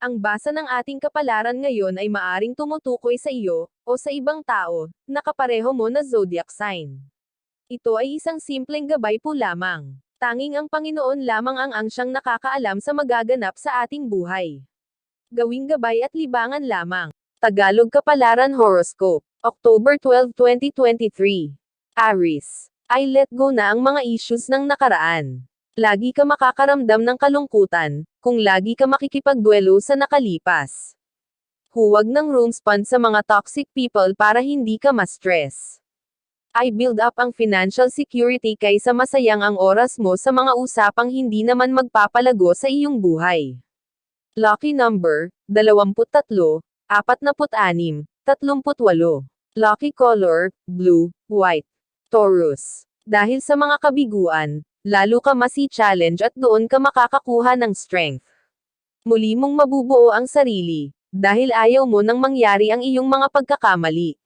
Ang basa ng ating kapalaran ngayon ay maaring tumutukoy sa iyo, o sa ibang tao, na kapareho mo na zodiac sign. Ito ay isang simpleng gabay po lamang. Tanging ang Panginoon lamang ang siyang nakakaalam sa magaganap sa ating buhay. Gawing gabay at libangan lamang. Tagalog Kapalaran Horoscope, October 12, 2023. Aries. I let go na ang mga issues ng nakaraan. Lagi ka makakaramdam ng kalungkutan, kung lagi ka makikipagduelo sa nakalipas. Huwag ng room spend sa mga toxic people para hindi ka ma-stress. I build up ang financial security kaysa masayang ang oras mo sa mga usapang hindi naman magpapalago sa iyong buhay. Lucky number, 23, 46, 38. Lucky color, blue, white. Taurus. Dahil sa mga kabiguan, lalo ka masi-challenge at doon ka makakakuha ng strength. Muli mong mabubuo ang sarili, dahil ayaw mo nang mangyari ang iyong mga pagkakamali.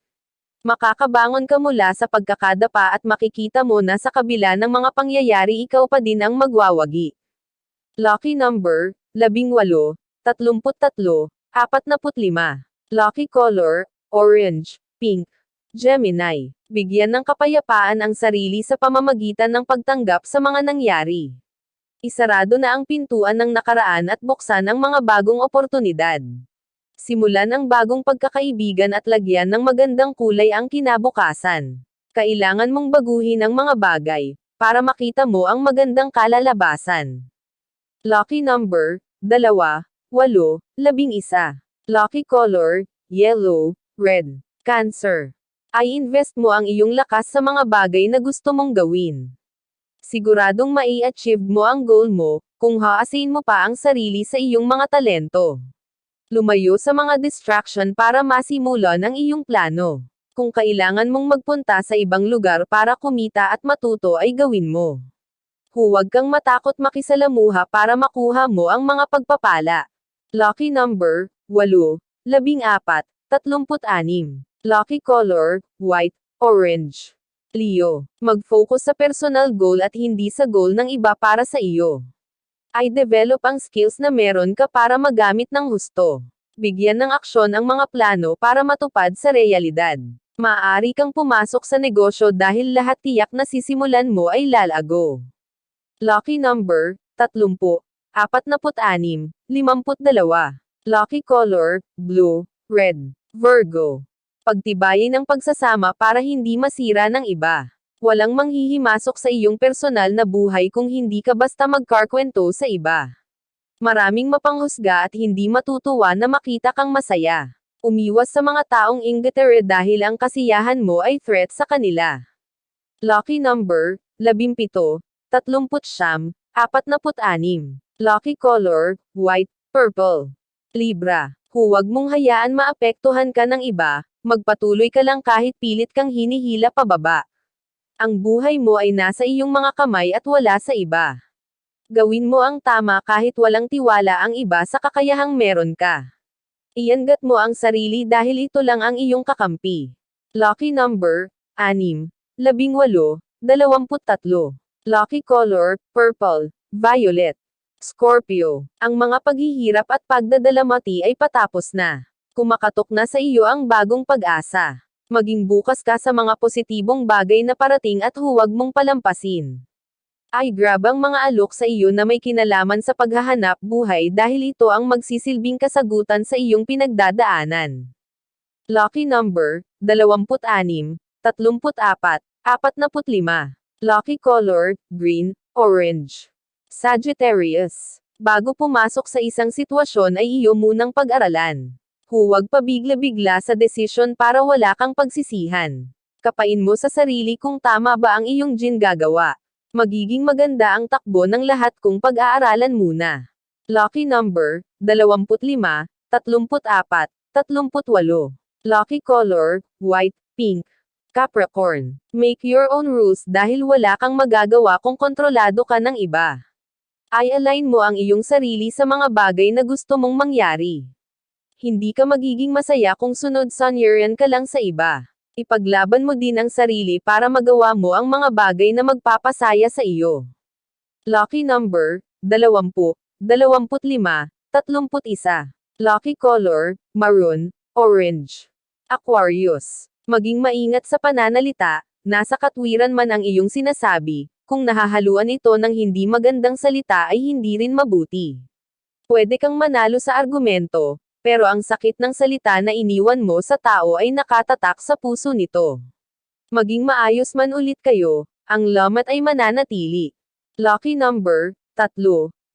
Makakabangon ka mula sa pagkakadapa at makikita mo na sa kabila ng mga pangyayari ikaw pa din ang magwawagi. Lucky number, 18, 33, 45. Lucky color, orange, pink. Gemini. Bigyan ng kapayapaan ang sarili sa pamamagitan ng pagtanggap sa mga nangyari. Isarado na ang pintuan ng nakaraan at buksan ang mga bagong oportunidad. Simulan ang bagong pagkakaibigan at lagyan ng magandang kulay ang kinabukasan. Kailangan mong baguhin ang mga bagay, para makita mo ang magandang kalalabasan. Lucky number, 2, 8, 11. Lucky color, yellow, red. Cancer. I-invest mo ang iyong lakas sa mga bagay na gusto mong gawin. Siguradong mai-achieve mo ang goal mo, kung haasin mo pa ang sarili sa iyong mga talento. Lumayo sa mga distraction para masimulan ang iyong plano. Kung kailangan mong magpunta sa ibang lugar para kumita at matuto ay gawin mo. Huwag kang matakot makisalamuha para makuha mo ang mga pagpapala. Lucky number, 8, 14, 36. Lucky color, white, orange. Leo. Mag-focus sa personal goal at hindi sa goal ng iba para sa iyo. I-develop ang skills na meron ka para magamit ng husto. Bigyan ng aksyon ang mga plano para matupad sa realidad. Maaari kang pumasok sa negosyo dahil lahat tiyak na sisimulan mo ay lalago. Lucky number, 30, 46, 52. Lucky color, blue, red. Virgo. Pagtibayin ang pagsasama para hindi masira ng iba. Walang manghihimasok sa iyong personal na buhay kung hindi ka basta magkarkwento sa iba. Maraming mapanghusga at hindi matutuwa na makita kang masaya. Umiwas sa mga taong inggitera dahil ang kasiyahan mo ay threat sa kanila. Lucky number, 17, 39, 46. Lucky color, white, purple. Libra. Huwag mong hayaan maapektuhan ka ng iba, magpatuloy ka lang kahit pilit kang hinihila pababa. Ang buhay mo ay nasa iyong mga kamay at wala sa iba. Gawin mo ang tama kahit walang tiwala ang iba sa kakayahang meron ka. Iangat mo ang sarili dahil ito lang ang iyong kakampi. Lucky number, 6, 18, 23. Lucky color, purple, violet. Scorpio. Ang mga paghihirap at pagdadalamati ay patapos na. Kumakatok na sa iyo ang bagong pag-asa. Maging bukas ka sa mga positibong bagay na parating at huwag mong palampasin. I-grab ang mga alok sa iyo na may kinalaman sa paghahanap buhay dahil ito ang magsisilbing kasagutan sa iyong pinagdadaanan. Lucky number, 26, 34, 45. Lucky color, green, orange. Sagittarius. Bago pumasok sa isang sitwasyon ay iyo munang pag-aralan. Huwag pabigla-bigla sa desisyon para wala kang pagsisihan. Kapain mo sa sarili kung tama ba ang iyong gagawa. Magiging maganda ang takbo ng lahat kung pag-aaralan muna. Lucky number, 25, 34, 38. Lucky color, white, pink. Capricorn. Make your own rules dahil wala kang magagawa kung kontrolado ka ng iba. I-align mo ang iyong sarili sa mga bagay na gusto mong mangyari. Hindi ka magiging masaya kung sunod-sunyeran ka lang sa iba. Ipaglaban mo din ang sarili para magawa mo ang mga bagay na magpapasaya sa iyo. Lucky number, 20, 25, 31. Lucky color, maroon, orange. Aquarius. Maging maingat sa pananalita, nasa katwiran man ang iyong sinasabi, kung nahahaluan ito ng hindi magandang salita ay hindi rin mabuti. Pwede kang manalo sa argumento, pero ang sakit ng salita na iniwan mo sa tao ay nakatatak sa puso nito. Maging maayos man ulit kayo, ang lamat ay mananatili. Lucky number, 3,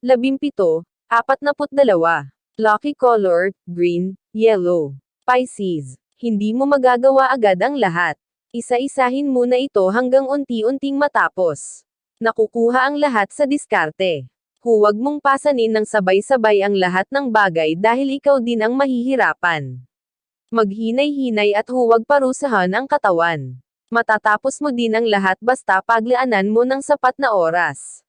17, 42. Lucky color, green, yellow. Pisces. Hindi mo magagawa agad ang lahat. Isa-isahin muna ito hanggang unti-unting matapos. Nakukuha ang lahat sa diskarte. Huwag mong pasanin ng sabay-sabay ang lahat ng bagay dahil ikaw din ang mahihirapan. Maghinay-hinay at huwag parusahan ang katawan. Matatapos mo din ang lahat basta paglaanan mo ng sapat na oras.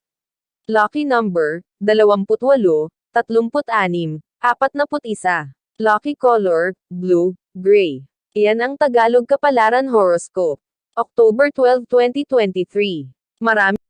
Lucky number, 28, 36, 41. Lucky color, blue, gray. Iyan ang Tagalog Kapalaran Horoscope. October 12, 2023. Marami